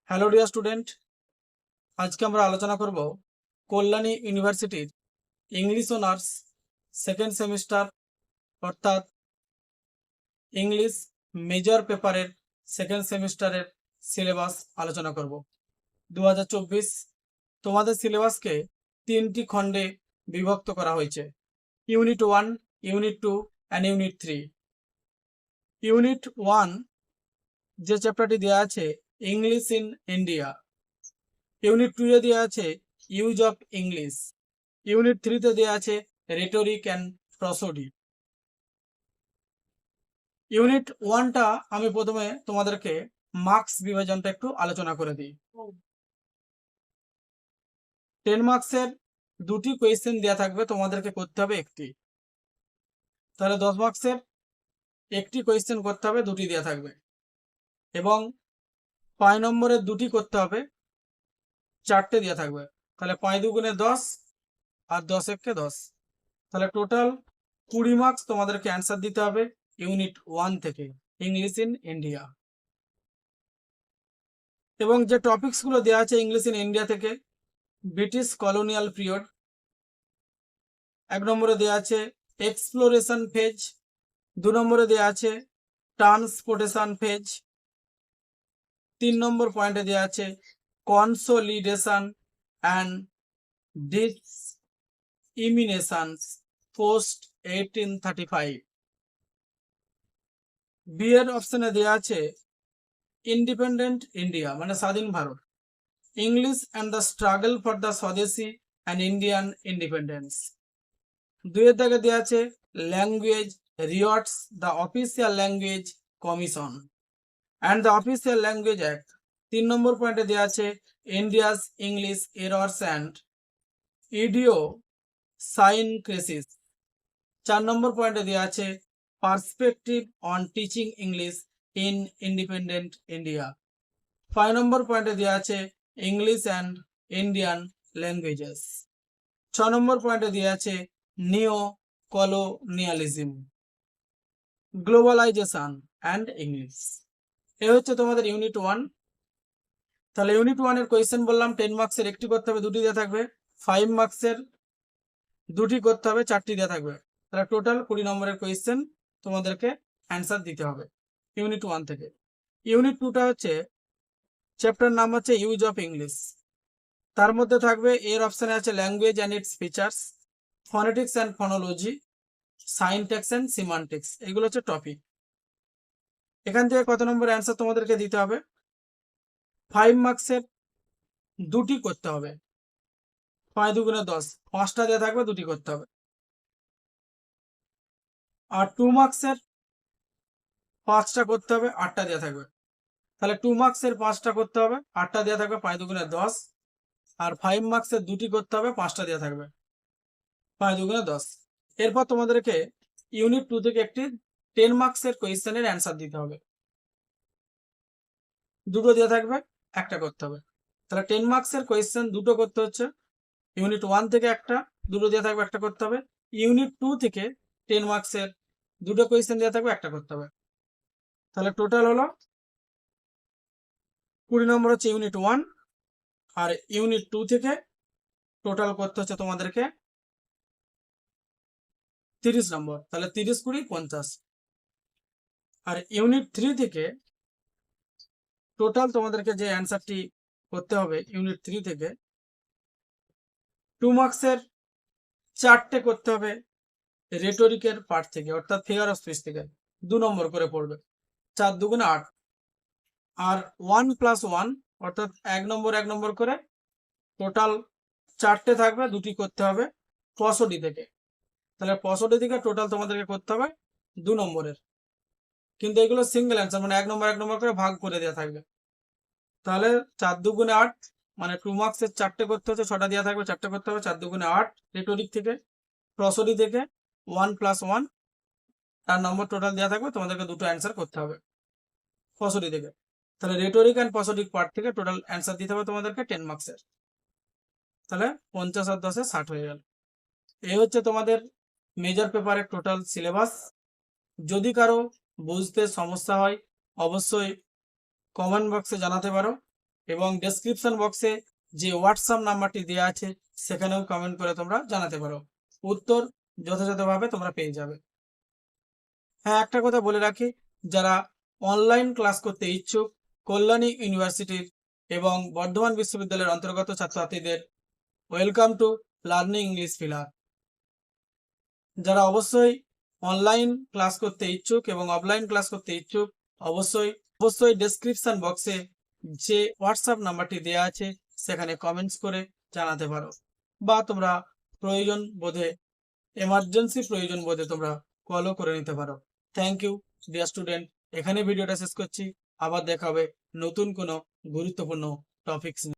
Hello dear student, আজকে আমরা আলোচনা করব কল্যাণী ইউনিভার্সিটির ইংলিশ অনার্স সেকেন্ড সেমিস্টার অর্থাৎ ইংলিশ মেজর পেপারের সেকেন্ড সেমিস্টারের সিলেবাস আলোচনা করব। 2024 তোমাদের সিলেবাসকে 3টি খণ্ডে বিভক্ত করা হয়েছে: unit 1, unit 2 and unit 3। Unit 1 যে চ্যাপ্টারটি দেওয়া আছে ইংলিশ ইন ইন্ডিয়া, ইউনিট 2 এ দেওয়া আছে ইউজ অফ ইংলিশ, ইউনিট 3 তে দেওয়া আছে রেটরিক অ্যান্ড প্রসোডি। ইউনিট 1টা আমি প্রথমে তোমাদেরকে মার্কস বিভাজনটা একটু আলোচনা করে দিই। 10 মার্কসের দুটি কোয়েশ্চেন দেওয়া থাকবে, তোমাদেরকে করতে হবে একটি। তাহলে 10 মার্কসের একটি কোয়েশ্চেন করতে হবে, দুটি দেওয়া থাকবে। এবং 5 নম্বরের দুটি করতে হবে, 4টে দেওয়া থাকবে। তাহলে 5 দুগুণে 10 আর 10 একে 10, তাহলে টোটাল 20 মার্কস তোমাদেরকে অ্যান্সার দিতে হবে ইউনিট 1 থেকে, ইংলিশ ইন ইন্ডিয়া। এবং যে টপিকসগুলো দেওয়া আছে ইংলিশ ইন ইন্ডিয়া থেকে, ব্রিটিশ কলোনিয়াল পিরিয়ড 1 নম্বরে দেওয়া আছে এক্সপ্লোরেশন ফেজ, 2 নম্বরে দেওয়া আছে ট্রান্সপোর্টেশন ফেজ, 3 নম্বর পয়েন্টে দেওয়া আছে কনসোলিডেশন অ্যান্ড ডিসইমিনেশনস পোস্ট 1835। বি এর অপশনে দেওয়া আছে ইন্ডিপেন্ডেন্ট ইন্ডিয়া মানে স্বাধীন Bharat, English and the struggle for the swadeshi and Indian independence. 2 এর দাগে দেওয়া আছে language rewards the official language commission and the official language act. 3 নম্বর পয়েন্টে দেওয়া আছে ইন্ডিয়াস ইংলিশ এরর্স অ্যান্ড ইডিও সাইনক্রেসিস। 4 নম্বর পয়েন্টে দেওয়া আছে perspective on teaching English in independent India. 5 নম্বর পয়েন্টে দেওয়া আছে ইংলিশ অ্যান্ড ইন্ডিয়ান ল্যাঙ্গুয়েজেস। 6 নম্বর পয়েন্টে দেওয়া আছে নিও কলোনিয়ালিজম, গ্লোবালাইজেশন অ্যান্ড ইংলিশ। এ হচ্ছে তোমাদের ইউনিট 1। তাহলে ইউনিট 1 এর কোয়েশ্চেন বললাম 10 মার্কসের একটি করতে হবে, দুটি দেওয়া থাকবে। 5 মার্কসের দুটি করতে হবে, 4টি দেওয়া থাকবে। তাহলে টোটাল 20 নম্বরের কোয়েশ্চেন তোমাদেরকে অ্যান্সার দিতে হবে ইউনিট 1 থেকে। ইউনিট 2টা হচ্ছে চ্যাপ্টার নাম হচ্ছে ইউজ অফ ইংলিশ। তার মধ্যে থাকবে এর অপশনে আছে language and its features, phonetics and phonology, syntax and semantics. এগুলো হচ্ছে টপিক। এখান থেকে কত নম্বর অ্যান্সার তোমাদেরকে দিতে হবে? 5 মার্কসের দুটি করতে হবে, 5 দুগুণে 10, 5টা দেওয়া থাকবে, দুটি করতে হবে। আর 2 মার্কসের 5টা করতে হবে, 8টা দেওয়া থাকবে। তাহলে 2 মার্কসের 5টা করতে হবে, 8টা দেওয়া থাকবে, 5 দুগুণে 10। আর 5 মার্কসের দুটি করতে হবে, 5টা দেওয়া থাকবে, 5 দুগুণে 10। এরপর তোমাদেরকে ইউনিট 2 থেকে একটি 10 মার্কসের কোয়েশ্চেনের অ্যান্সার দিতে হবে, দুটো দেওয়া থাকবে, একটা করতে হবে। তাহলে 10 মার্কসের কোয়েশ্চেন দুটো করতে হচ্ছে, ইউনিট 1 থেকে একটা, দুটো দেওয়া থাকবে, একটা করতে হবে। ইউনিট 2 থেকে 10 মার্কসের দুটো কোয়েশ্চেন দেওয়া থাকবে, একটা করতে হবে। তাহলে টোটাল হলো 20 নম্বর হচ্ছে ইউনিট 1। আর ইউনিট 2 থেকে টোটাল করতে হচ্ছে তোমাদেরকে 30 নম্বর। তাহলে 30 20 50। আর ইউনিট 3 থেকে টোটাল তোমাদেরকে যে অ্যান্সারটি করতে হবে ইউনিট 3 থেকে 2 মার্কসের 4টে করতে হবে রেটরিকের পার্ট থেকে, অর্থাৎ ফিগার অফ স্পিচ থেকে, 2 নম্বর করে পড়বে, 4 দুগুণে 8। আর 1 + 1 অর্থাৎ 1 নম্বর 1 নম্বর করে টোটাল 4টে থাকবে, দুটি করতে হবে প্রসোডি থেকে। তাহলে প্রসোডি থেকে টোটাল তোমাদেরকে করতে হবে 2 নম্বরের, কিন্তু এগুলো সিঙ্গেল অ্যান্সার মানে 1 নম্বর 1 নম্বর করে ভাগ করে দেওয়া থাকবে। তাহলে 4 দুগুণে 8 মানে 2 মার্কসের 4টে করতে হচ্ছে, 6টা দেওয়া থাকবে, 4টে করতে হবে, 4 দুগুণে 8 রেটরিক থেকে। প্রসোডি থেকে 1 + 1 তার নম্বর টোটাল দেওয়া থাকবে, তোমাদেরকে দুটো অ্যান্সার করতে হবে প্রসোডি থেকে। তাহলে রেটরিক অ্যান্ড প্রসোডিক পার্ট থেকে টোটাল অ্যান্সার দিতে হবে তোমাদেরকে 10 মার্কসের। তাহলে 50 আর 10 60 হয়ে গেল। এই হচ্ছে তোমাদের মেজর পেপারের টোটাল সিলেবাস। যদি কারো বুঝতে সমস্যা হয় অবশ্যই কমেন্ট বক্সে জানাতে পারো। এবং ডেসক্রিপশন বক্সে যে হোয়াটসঅ্যাপ নাম্বারটি দেওয়া আছে সেখানেও কমেন্ট করে তোমরা জানাতে পারো, উত্তর যথাযথভাবে তোমরা পেয়ে যাবে। হ্যাঁ, একটা কথা বলে রাখি, যারা অনলাইন ক্লাস করতে ইচ্ছুক কল্যাণী ইউনিভার্সিটির এবং বর্ধমান বিশ্ববিদ্যালয়ের অন্তর্গত ছাত্রছাত্রীদের welcome to learning English filler. যারা অবশ্যই অনলাইন ক্লাস করতে ইচ্ছুক এবং অফলাইন ক্লাস করতে ইচ্ছুক অবশ্যই ডেসক্রিপশন বক্সে যে হোয়াটসঅ্যাপ নাম্বারটি দেওয়া আছে সেখানে কমেন্টস করে জানাতে পারো, বা তোমরা প্রয়োজন বোধে এমার্জেন্সি প্রয়োজন বোধে তোমরা কলও করে নিতে পারো। থ্যাংক ইউ ডিয়ার স্টুডেন্ট, এখানে ভিডিওটা শেষ করছি। আবার দেখা হবে নতুন কোনো গুরুত্বপূর্ণ টপিকস নিয়ে।